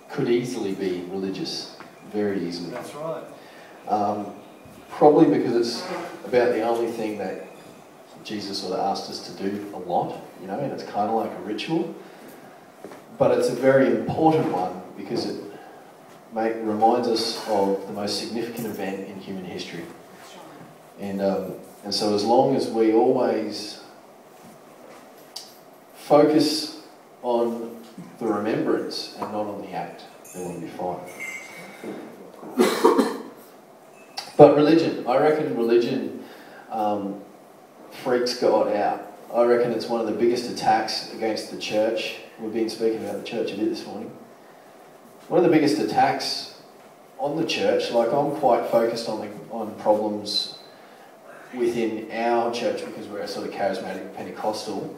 could easily be religious, very easily. That's right. Probably because it's about the only thing that Jesus sort of asked us to do a lot, you know, and it's kind of like a ritual. But it's a very important one because it reminds us of the most significant event in human history. And so as long as we always focus on the remembrance and not on the act, then we'll be fine. But religion, I reckon religion freaks God out. I reckon it's one of the biggest attacks against the church. We've been speaking about the church a bit this morning. One of the biggest attacks on the church, like I'm quite focused on problems within our church because we're a sort of charismatic Pentecostal.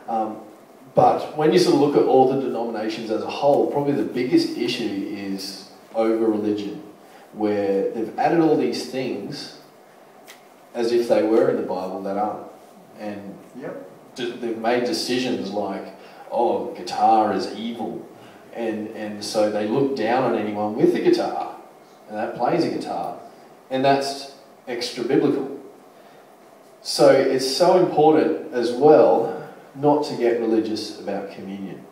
But when you sort of look at all the denominations as a whole, probably the biggest issue is over religion, where they've added all these things as if they were in the Bible that aren't. And they've made decisions like, oh, guitar is evil. And so they look down on anyone with a guitar, and that plays a guitar. And that's extra biblical. So it's so important as well not to get religious about communion.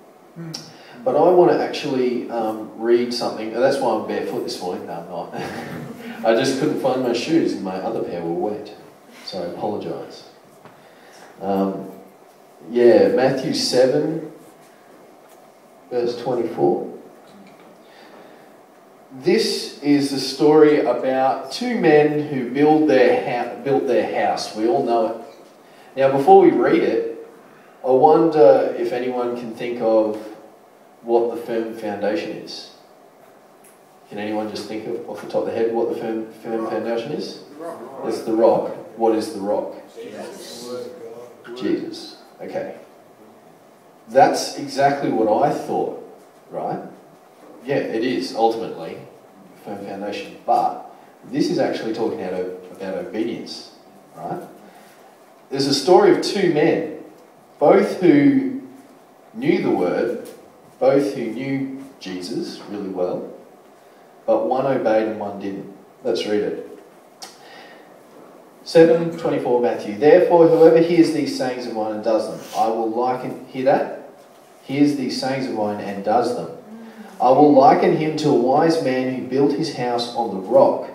But I want to actually read something. That's why I'm barefoot this morning. No, I'm not. I just couldn't find my shoes and my other pair were wet. So I apologise. Matthew 7, verse 24. This is the story about two men who built their house. We all know it. Now, before we read it, I wonder if anyone can think of what the firm foundation is. Can anyone just think of, off the top of the head, what the firm foundation is? It's the rock. What is the rock? Jesus. Okay. That's exactly what I thought, right? Yeah, it is ultimately a firm foundation. But this is actually talking about obedience, right? There's a story of two men, both who knew the word, both who knew Jesus really well, but one obeyed and one didn't. Let's read it. 7:24 Matthew. Therefore, whoever hears these sayings of mine and does them, I will liken... Hear that? Hears these sayings of mine and does them. I will liken him to a wise man who built his house on the rock.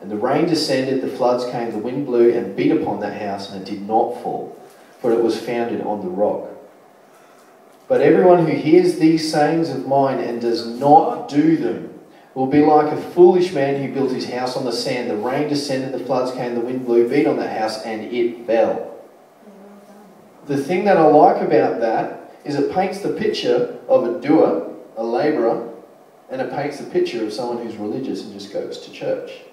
And the rain descended, the floods came, the wind blew and beat upon that house, and it did not fall, for it was founded on the rock. But everyone who hears these sayings of mine and does not do them will be like a foolish man who built his house on the sand. The rain descended, the floods came, the wind blew, beat on that house, and it fell. The thing that I like about that is it paints the picture of a doer, a labourer, and it paints the picture of someone who's religious and just goes to church.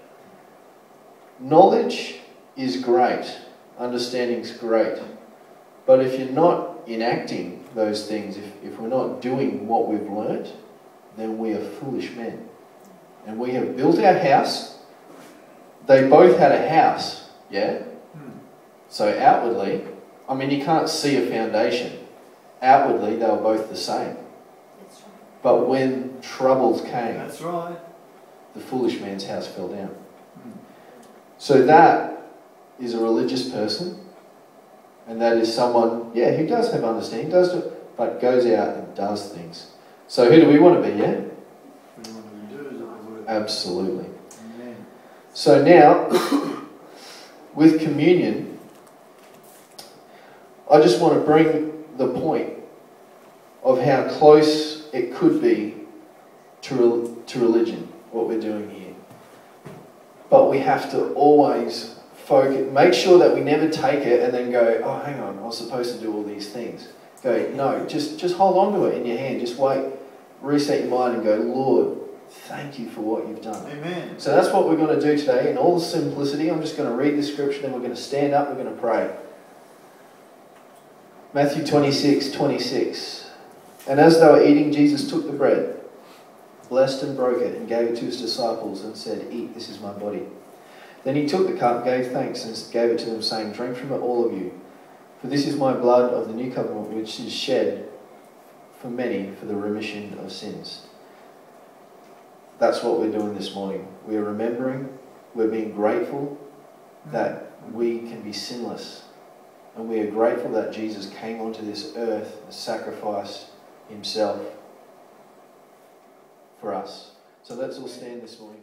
Knowledge is great. Understanding's great. But if you're not enacting those things, if we're not doing what we've learnt, then we are foolish men. And we have built our house. They both had a house, yeah? So outwardly, I mean, you can't see a foundation. Outwardly, they were both the same. That's right. But when troubles came, That's right. the foolish man's house fell down. So that is a religious person. And that is someone, who does have understanding, but goes out and does things. So who do we want to be, yeah? Absolutely. Amen. So now, with communion, I just want to bring the point of how close it could be to religion, what we're doing here. But we have to always focus, make sure that we never take it and then go, oh, hang on, I was supposed to do all these things. Go, no, just hold on to it in your hand. Just wait, reset your mind and go, Lord, thank you for what you've done. Amen. So that's what we're going to do today in all the simplicity. I'm just going to read the scripture, then we're going to stand up, we're going to pray. Matthew 26:26. And as they were eating, Jesus took the bread, blessed and broke it, and gave it to his disciples and said, eat, this is my body. Then he took the cup, gave thanks, and gave it to them, saying, drink from it, all of you. For this is my blood of the new covenant, which is shed for many for the remission of sins. that's what we're doing this morning. We're remembering, we're being grateful that we can be sinless. And we are grateful that Jesus came onto this earth and sacrificed himself for us. So let's all stand this morning.